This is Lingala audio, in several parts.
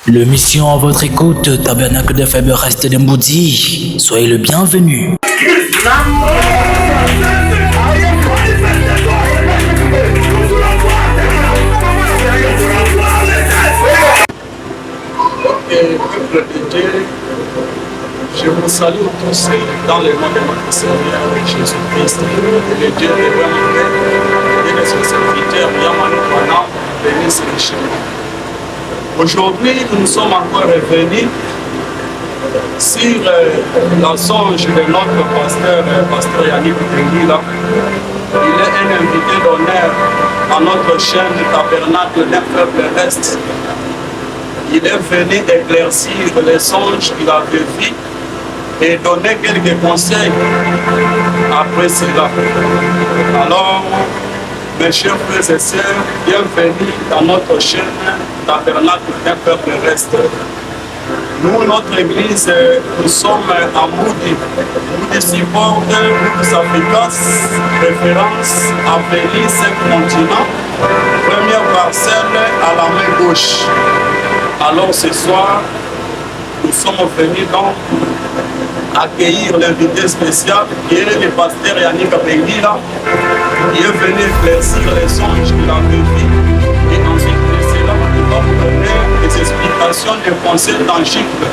Le mission à votre écoute, Tabernacle de Faible Reste de Mboudi. Soyez le bienvenu. Et peuple de Dieu, je vous salue tous dans le nom de notre Seigneur Jésus-Christ, le Dieu de l'humanité et de ses serviteurs, Yamanu Pana, bénisse les chemins. Aujourd'hui, nous sommes encore revenus sur la songe de notre pasteur Yannick Pengila. Il est un invité d'honneur à notre chaîne du Tabernacle d'un peuple reste. Il est venu éclaircir les songes qu'il avait vus et donner quelques conseils après cela. Alors, mes chers frères et sœurs, bienvenue dans notre chaîne Tabernacle d'un peuple reste. Nous, notre église, nous sommes à Mboudi. Mboudi supporte Mboudi Africains, référence à Béli, 5 continents, première parcelle à la main gauche. Alors ce soir, nous sommes venus donc accueillir l'invité spécial qui est le pasteur Yannick Pengila, qui est venu éclaircir les songes qu'il avait vus et ensuite de cela, il va vous donner des explications, des conseils tangibles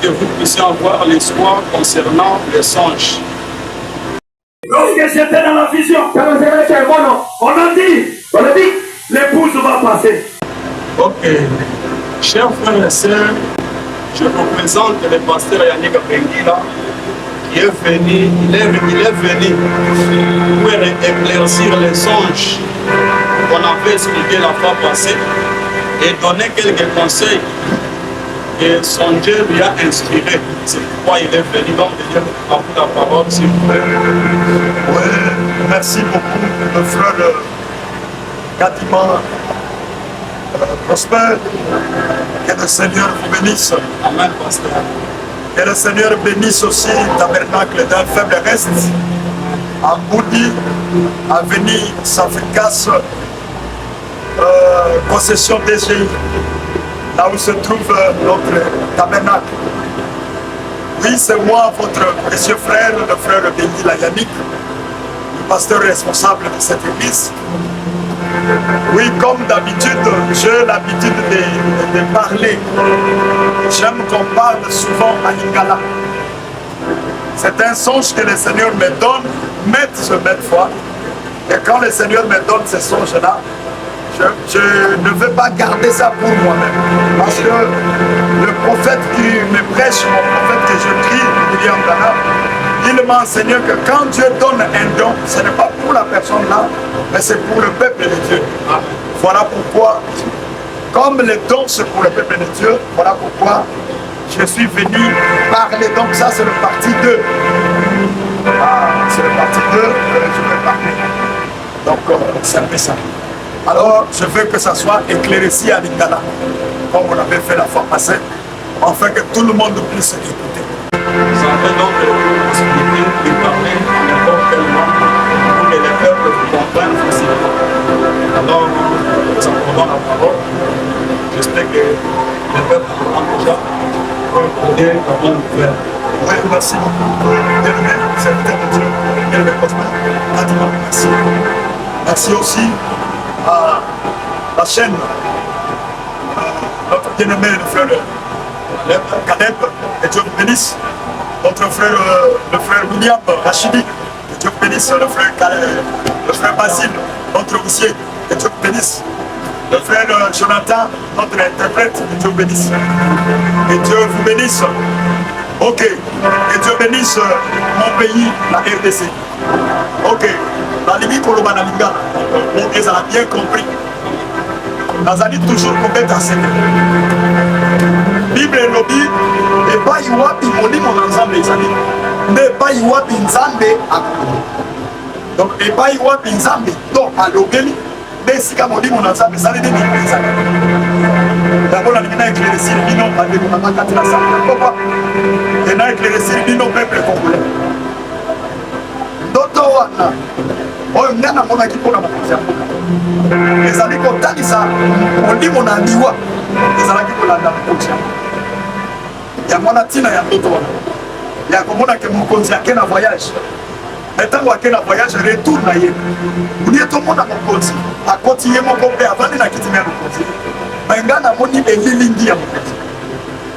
que vous puissiez avoir l'espoir concernant les songes. Lorsque j'étais dans la vision, on a dit, l'épouse va passer. Ok. Chers frères et sœurs, je vous présente le pasteur Yannick Pengila qui est venu, il est venu pour éclaircir les songes qu'on avait expliqué la fois passée et donner quelques conseils que son Dieu lui a inspiré. C'est pourquoi il est venu donc de dire à vous la parole, s'il vous plaît. Oui, merci beaucoup, le frère Kadima. Prospère, que le Seigneur vous bénisse. Amen, pasteur. Que le Seigneur bénisse aussi Tabernacle d'un faible reste à Mboudi, avenue Safricas, concession DGI, là où se trouve notre tabernacle. Oui, c'est moi, votre précieux frère, le frère Pengila Yannick, le pasteur responsable de cette église. Oui, comme d'habitude, j'ai l'habitude de parler. J'aime qu'on parle souvent à Lingala. C'est un songe que le Seigneur me donne, maintes fois. Et quand le Seigneur me donne ces songes-là, je ne veux pas garder ça pour moi-même. Parce que le prophète qui me prêche, mon prophète que je prie, William Dana, il m'a enseigné que quand Dieu donne un don, ce n'est pas pour la personne là, mais c'est pour le peuple de Dieu. Voilà pourquoi, comme les dons c'est pour le peuple de Dieu, voilà pourquoi je suis venu parler. Donc ça c'est le parti 2. C'est le parti 2 que je vais parler. Donc c'est un peu ça. Alors je veux que ça soit éclairci à Lingala, comme on avait fait la fois passée, afin que tout le monde puisse écouter. Vous avez donc possibilité de parler en n'importe quel moment pour que les peuples vous comprennent facilement. Alors, nous accordons la parole. J'espère que les peuples comprennent déjà pour écouter comment nous faire. Oui, merci beaucoup. Bien-aimé, serviteur de Dieu, bien-aimé Prospère, merci. Merci aussi à la chaîne, notre bien-aimé, le frère Caleb, que Dieu vous bénisse. Notre frère, le frère William Rachidi, que Dieu vous bénisse. Le frère Caleb, le frère Basile, notre officier, que Dieu vous bénisse. Le frère Jonathan, notre interprète, que Dieu vous bénisse. Que Dieu vous bénisse. Ok. Que Dieu bénisse mon pays, la RDC. Ok. La limite pour le Banalinga, ils ont bien compris. Nous allons toujours commettre à secret. Bible et lobby, et pas y wapi moni mon ensemble les amis. Mais pas y wapi nzambe à donc et pas y wapi nzambe donc à l'obéli. Mais si comme on dit mon ensemble, ça les dénigre les amis. D'abord la lumière éclaircie, le binon pas de mon maman quand la salle. Pourquoi? Et n'a éclairci le binon peuple congolais. D'autres wana oyo nga namonaki mpona mokonzi ya mboka ezali kotalisa molimo na liwa ezalaki kolanda mokonzi yango wana ntina ya ndoto wana ya komona ke mokonzi ake na voyage me ntango ake na voyage retour na ye olie tomona mokonzi akoti ye moko mpe avandi na kiti ya mokonzi me nga namoni elilingi ya mokonzi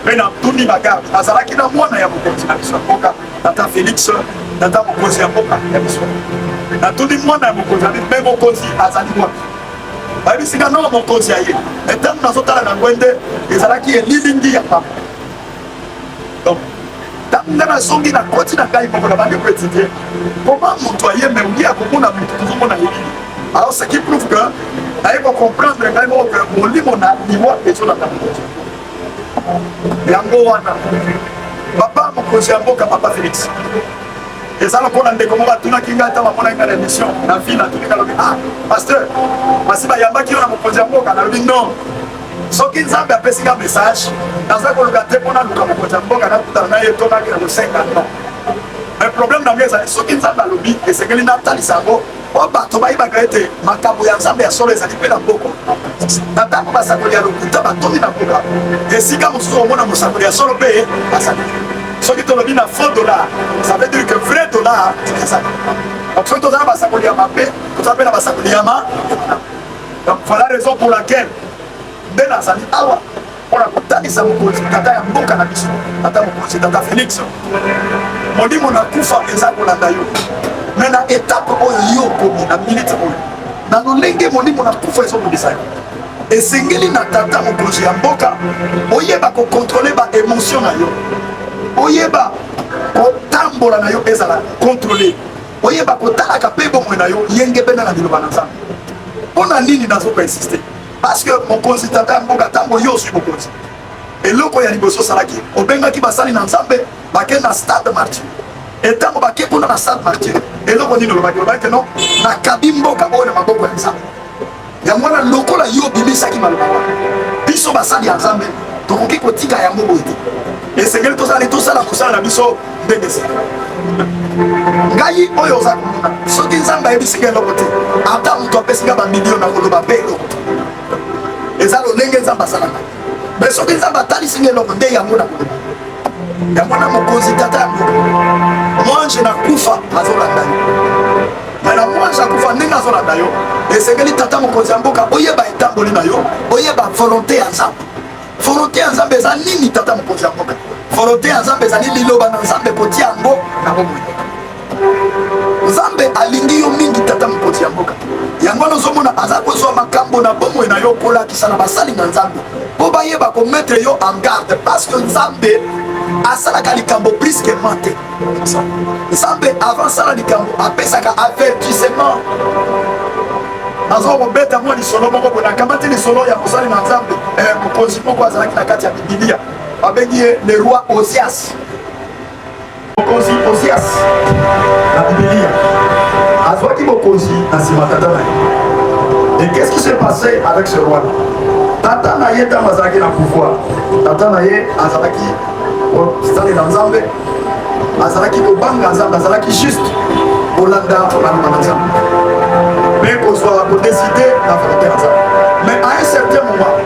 mpe na tuni bagarde azalaki na mwana ya mokonzi na biso ya mboka tata Félix tata mokonzi ya mboka ya biso natuni mwana ya mokonzi me mokonzi azali wapi bayebisika no mokonzi ya ye ntango nazotala na ngwende ezalaki elilingi ya pamba donc ntango nga nazongi na koti na ngai moko na bandi koétudie koma moto aye me olie akomona moto tozomona elili alors ce qui prouve que naye kocomprendre ngai moko ke molimo na liwa ezolanda mokonzi yango wana papa mokonzi ya mboka papa Félix ezala mpona ndeko moko atunaki ngai ata bamonaki nga na émission na vie natuni kalobi pasteur masi bayambaki yo na mokonzi ya mboka nalobi non soki nzambe apesi nga message naza koluka te mpona luka mokonzi ya mboka nakutana na ye tonaki na kosenga non mais problème na ngai ezali soki nzambe alobi esengeli natalisa yango po bato bayebaka ete makambo ya nzambe ya solo ezali mpe na mboko na ntango basakoli ya lokuta batondi na mboka esika mosusu omona mosakoli ya solo mpe basakoli soki tolobi na faux dollar ça veut dire que vrai dollar ezali donc soki toza na basakoli ya mabe toza mpe na basakoli ya ma donc voilà raison pour laquelle nde nazali awa mpona kotalisa mokonzi tata ya mboka na biso tata mokonzi tata Félix molimo na kufa eza kolanda yo me na etape oyo yo okomi na minute oyo na lolenge molimo na kufa ezobundisa yo esengeli na tata mokonzi ya mboka oyeba kokontrole baémotion na yo oyeba kotambola na yo ezala kontrole oyeba kotalaka mpe bomoi na yo yenge bena na liloba na nzambe mpona nini nazokoinsiste parce que mokonzi tata ya mboka ntango yo ozwi mokonzi eloko ya liboso osalaki obengaki basali na nzambe bake na stade martyr etango bake mpona na stade martyr eloko nini olobaki olobaki no nakabi mboka oyo na maboko ya nzambe yango wana lokola yo obimisaki maloba wana biso basali ya nzambe tokoki kotika yango boye te esengeli tozali tosala mosala na biso ndenge se ngai oyo oza komona soki nzambe ayebisinga eloko te ata moto apesinga bamilio na koloba mpe eloko eza lolenge nzambe asalaka me soki nzambe atalisinga eloko nde yango na koloba yango na mokonzi tata ya mboka mwange na kufa azolanda yo me na mwange akufa ndenge azolanda yo esengeli tata mokonzi ya mboka oyeba etamboli na yo oyeba volonté ya nzambe volonté ya nzambe eza nini tata mokonzi ya mboka volonté ya nzambe ezali liloba na nzambe kotia yango na bomoi nzambe alingi yo mingi tata mokonzi ya mboka yango wana ozomona aza kozwa makambo na bomoi na yo kolakisa na basali na nzambe mpo bayeba kometre yo en garde parce que nzambe asalaka likambo brusquement te nzambe avant sala likambo apesaka avertissement nazokobeta mwa lisolo moko boye nakamati lisolo ya mosali na nzambe mokonzi moko azalaki na kati ya bibilia babengi ye le roi Osias mokonzi Osias na bibilia azwaki mokonzi na nsima tata na ye et qu'est-ce qui s'est passé avec ce roi tata na ye ntango azalaki na pouvoir tata na ye azalaki kosalela nzambe azalaki kobanga nzambe azalaki juste kolanda kolanda na nzambe mais kozwa kodeside na volonté ya nzambe mais à un certain moment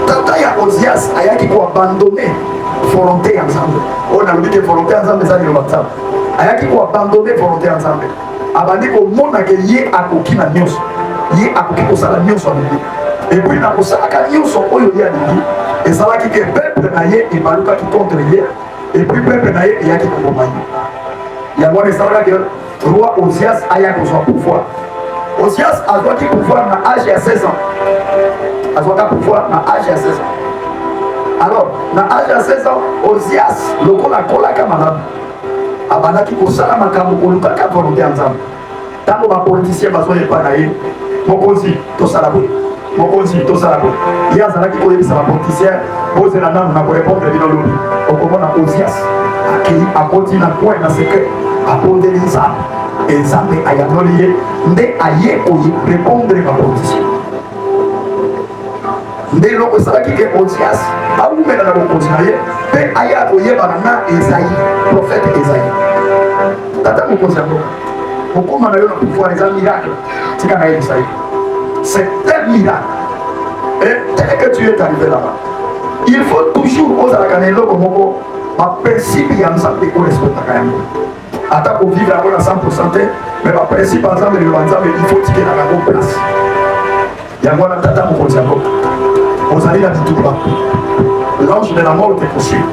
tata ya Osias ayaki koabandone volonté ya nzambe oyo nalobi te volonté ya nzambe eza liloba nzambe ayaki koabandone volonté ya nzambe abandi komonake ye akoki na nyonso ye akoki kosala nyonso alingi epuis na kosalaka nyonso oyo ye alingi ezalaki ke peuple na ye ebalukaki contre ye epuis peuple na ye eyaki koboma ye yango wana esalaka ke roi Osias aya kozwa pouvoir Osias azwaki pouvoir na âge ya 16 ans azwaka pouvoir na âge ya 16 ans alors na âge ya 16 ans Osias lokola akolaka malamu abandaki kosala makambo kolukaka volonté ya nzambe ntango bapoliticien bazoyepa na ye mokonzi tosala boye mokonzi tosala boye ye azalaki koyebisa bapoliticien bozela nanu na korépondre bino lobi okomona Osias akei akoti na coin na secret apondeli nzambe nzambe ayandoli ye nde aye korépondre bapoliticien nde eloko esalaki ke Osias awumela na bokonzi na ye mpe aya koyebana na Ezayi prophète Ezayi tata mokonzi ya mboka Pourquoi on a eu le pouvoir des miracles? C'est un miracle. Et dès que tu es arrivé là-bas, il faut toujours oser la canelo comme ma principe il y a un sac de correspondant quand même. Attends pour vivre à 100%, mais ma principe par exemple il faut tirer la bonne place. Il y a moi dans tata mon conseil encore. Vous allez dans tout bas. L'ange de la mort te poursuit.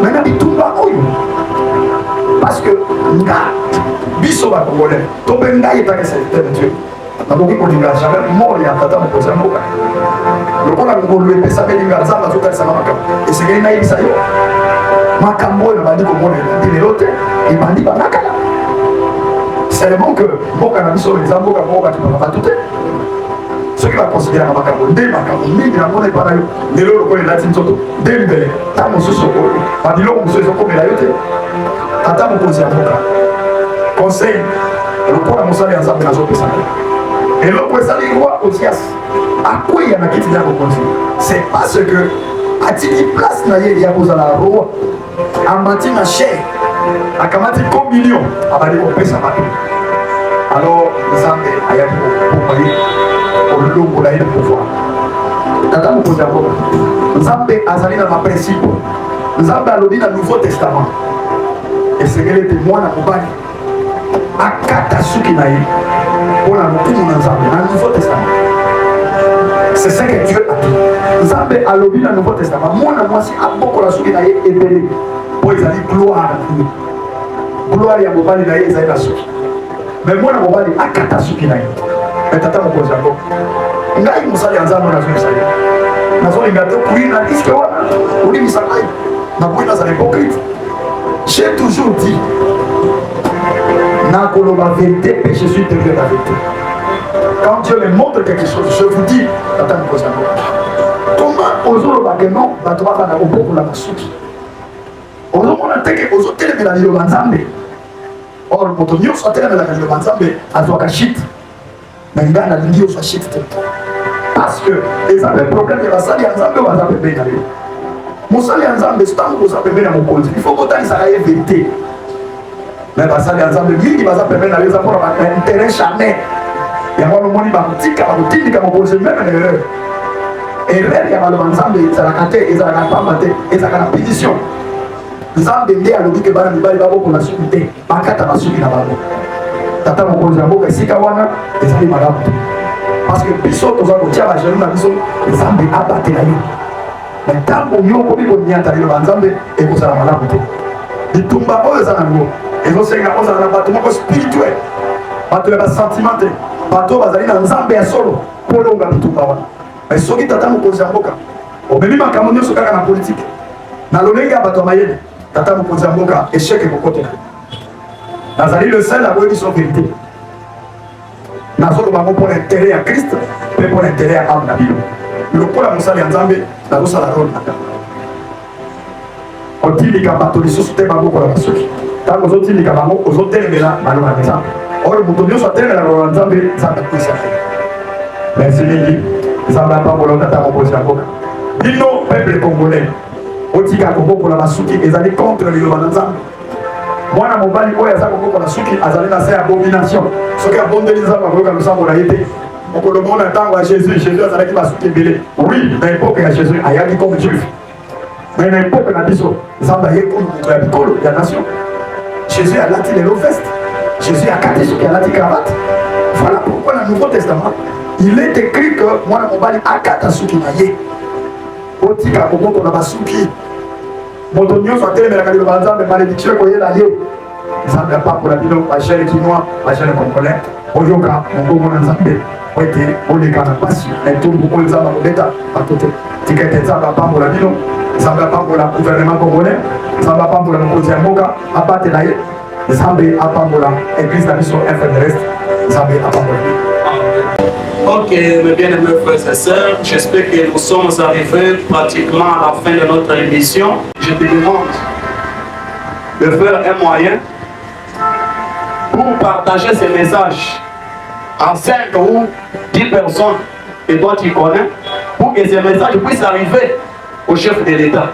Maintenant il tout bas parce que nga biso ba congolais to benga est un serviteur de Dieu. Na boki ko linga jamais mort ya tata mon conseil encore. Le qu'on a ngolwe pesa belinga za ba zo kala sama makam. Et c'est que na ibisa yo. Makambo na bandi ko mona ndi lote et bandi banaka. Seulement que mboka na biso les amboka mboka tu vas pas tout. Ce qui va considérer makambo ndé makambo mingi na mona para yo. Lelo ko la tinzoto dembele ta mo soso ko. Ba dilo mo soso ko mela yote. Tata mo poser mboka. Conseil le pour la mosali ensemble na zo pesa. Et le président du roi Osias, à quoi il y en a qui disent c'est parce que à titre place il y a besoin de la roi en matière de chair à kamati communion à bali au pesa bateau. Alors nous avons ayé pour le long pour le pouvoir. Tata nous pose d'abord. Nous avons azali dans ma principe. Nous avons allobé dans le Nouveau Testament. Et c'est que les témoins na mobali. Akata suki na ye. Pour la moutou dans le Nouveau Testament. C'est ce que Dieu a dit. Nous avons allobé dans le Nouveau Testament. Moi, si à beaucoup la suki na ye est belé. Pour ils allaient gloire à Dieu. Gloire ya mobali na ye ils allaient la suki. Mais moi, na mobali akata suki na ye. Mais tata mo pose encore. Ngai musali anzano na suki saye. Na zo lingato kuri na iske wana. Uli misalai. Na kuri na za hypocrite. J'ai toujours dit. Na koloba vérité, mais je suis devenu la vérité. Quand Dieu me montre quelque chose, je vous dis, attends, comment ozoloba que non, bato bana oboko la masuki. Ozomona teke ozotelemela liloba nzambe. Or moto nyonso atelemela liloba nzambe azwaka shit. Na ngai nalingi ozwa shit te. Parce que les avaient problème ya basali ya nzambe baza pembeni na yo. Mosali ya nzambe ntango koza pembeni ya mokonzi, il faut kotanisaka ye vérité. Mais basali ya nzambe mingi baza pembeni na yo eza mpona baintérêt charnel. Yango nomoni bakotika bakotindika mokonzi meme na erreur. Erreur ya baloba nzambe ezalaka te, ezalaka pamba te, ezalaka na pétition. Nzambe nde alobi ke bana mibali babokola suki te, bakata basuki na bango. Tata mokonzi ya mboka esika wana ezali malamu te. Parce que biso toza kotia bagenu na biso nzambe abatela yo. Mais ntango yo okomi koniata liloba nzambe ekozala malamu te. Bitumba oyo eza nango ezosenga ozala na bato moko spirituel, bato ya basentiment te, bato bazali na nzambe ya solo mpo longa bitumba wana. Mais soki tata mokonzi ya mboka omemi makambo nyonso kaka na politike na lolenge ya bato ya mayele, tata mokonzi ya mboka échec ekokotela. Nazali le seul akoyi biso vérité. Nazoloba ngo mpo na intérêt ya Christ mpe mpo na intérêt ya ame na bino. Lokola mosali ya nzambe nazosala role na ngai. Otindika bato lisusu te babokola basuki. Ntango ozotindika bango ozotelemela maloba ya nzambe. Oyo moto nyonso atelemela maloba ya nzambe nzambe akwisa te. Merci mingi. Nzambe apambola tata mokonzi ya mboka. Bino peuple congolais otika kobokola basuki ezali contre liloba na nzambe. Mwana mobali oyo aza kobokola suki azali na se ya abomination. Soki abondeli nzambe akoyoka losambo na ye te. Okolomona ntango ya Jésus azalaki basuki ebele. Oui, na époque ya Jésus ayaki comme juif. Mais na époque na biso nzambe aye comme moto ya bikolo ya nation. Jésus a lati lelo veste. Jésus a kati soki alati cravate. Voilà pourquoi dans le Nouveau Testament il est écrit que mwana mobali akata suki na ye. Otika kobokola basuki. Moto nyonso atelemelaka liloba nzambe malédiction koyela ye. Nzambe apambola bino bachere kinois bachere congolais oyoka mongongo na nzambe po ete oleka na pasi na etumbu oyo nzambe akobeta bato te. Tika ete nzambe apambola bino, nzambe apambola gouvernement congolais, nzambe apambola mokonzi ya mboka abatela ye, nzambe apambola église na biso FNRS, nzambe apambola bino. Ok, mes bien-aimés frères et sœurs, j'espère que nous sommes arrivés pratiquement à la fin de notre émission. Je te demande de faire un moyen pour partager ce message à 5 ou 10 personnes que toi tu connais, pour que ce message puisse arriver au chef de l'État.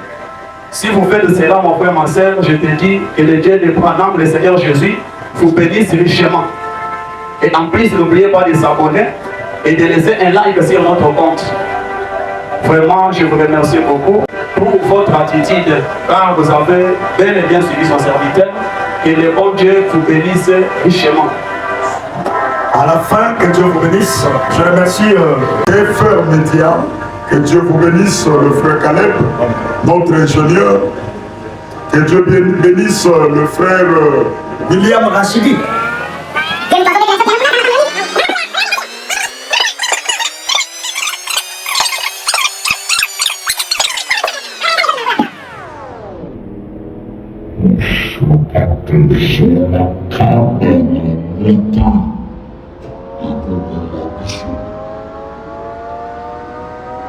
Si vous faites cela, mon frère, ma sœur, je te dis que le Dieu de Branham, le Seigneur Jésus, vous bénisse richement. Et en plus, n'oubliez pas de s'abonner et de laisser un like sur notre compte. Vraiment, je vous remercie beaucoup pour votre attitude, car vous avez bel et bien suivi son serviteur. Et le bon Dieu vous bénisse richement. À la fin, que Dieu vous bénisse. Je remercie les frères médias. Que Dieu vous bénisse, le frère Caleb, notre ingénieur. Que Dieu bénisse le frère William Rachidi.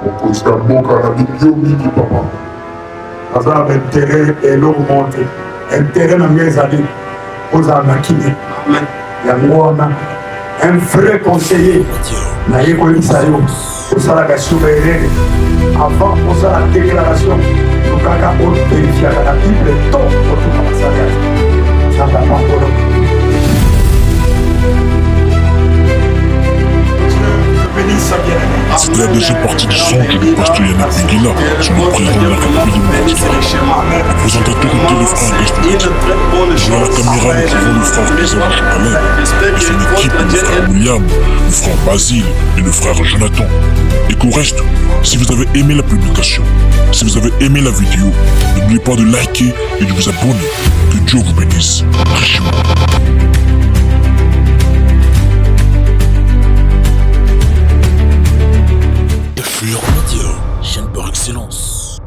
okozala mboka na bibio mingi papa aza na baintere eloko moko te intere na ngai ezali ozala na kine yango wana un vrai conseiller naye koyebisa yo osalaka surveillere avant osala déclaration lokaka ovérifiaka na bible to otuka masaka zanga pampolo. C'était la deuxième partie du son du pasteur Yannick Biguila sur le président de la République du Maroc. Le présentateur était le frère Restonic. Devant la caméra, nous trouvons le frère Kézab Alain et son équipe, le frère William, le frère Basile et le frère Jonathan. Et qu'au reste, si vous avez aimé la publication, si vous avez aimé la vidéo, n'oubliez pas de liker et de vous abonner. Que Dieu vous bénisse richement. Fleur Média, chaîne par excellence.